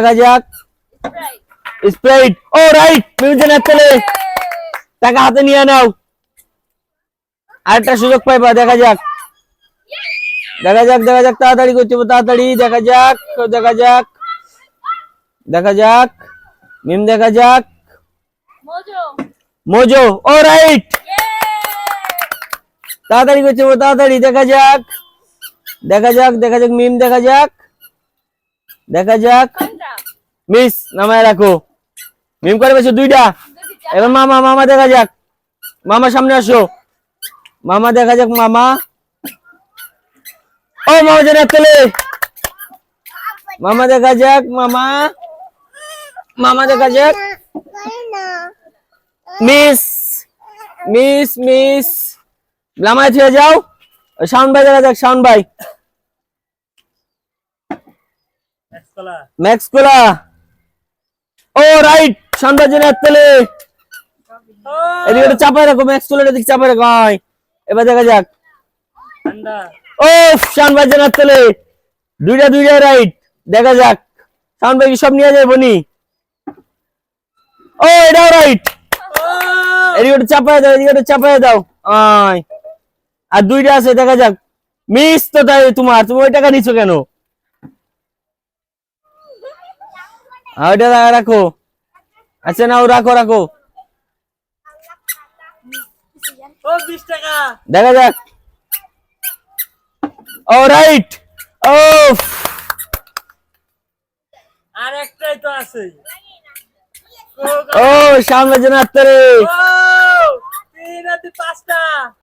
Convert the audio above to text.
দেখা যাক স্প্রাইট। ও রাইট, মিউজিন এতলে টাকা হাতে নিয়ে নাও। আরেকটা সুযোগ পাইবা, দেখা যাক দেখা যাক দেখা যাক, তাড়াতাড়ি করতে হবে, তাড়াতাড়ি। দেখা যাক দেখা যাক দেখা যাক, মিম দেখা যাক, মোজো। ও রাইট, তাড়াতাড়ি করতে হবে, তাড়াতাড়ি। দেখা যাক দেখা যাক দেখা যাক, মিম দেখা যাক দেখা যাক, মিস নামায় রাখো। মিম করে বেশি দুইটা। এবার মামা, মামা দেখা যাক, মামা সামনে আসো, মামা দেখা যাক, মামা। ও মামা যেন চলে, মামা দেখা যাক, মামা, মামা দেখা যাক, মিস মিস মিস, লামায় ছুঁয়ে যাও। শাওন ভাই দেখা যাক, শাওন ভাই, ম্যাক্স কোলা। ও রাইট, শাওন ভাই যেন চলে, এদিকে চাপায় রাখো, ম্যাক্স কোলার দিকে চাপায় রাখো। এবার দেখা যাক, ও শাওন ভাই যেন চলে, দুইটা দুইটা রাইট। দেখা যাক শাওন ভাই কি সব নিয়ে যাবো নি। ও এটাও রাইট, এদিকে চাপায় দাও, এদিকে চাপায় দাও। আর দুইটা আছে, দেখা যাক। মিস তো তাই তোমার, তুমি ওই টাকা নিছো কেন? ওইটা রাখো। আচ্ছা নাও, রাখো রাখো। দেখা যাক। ও রাইট, ও আরেকটাই তো আছে। ও সামনে যেন আত্মারে। ও 3 আর 5টা।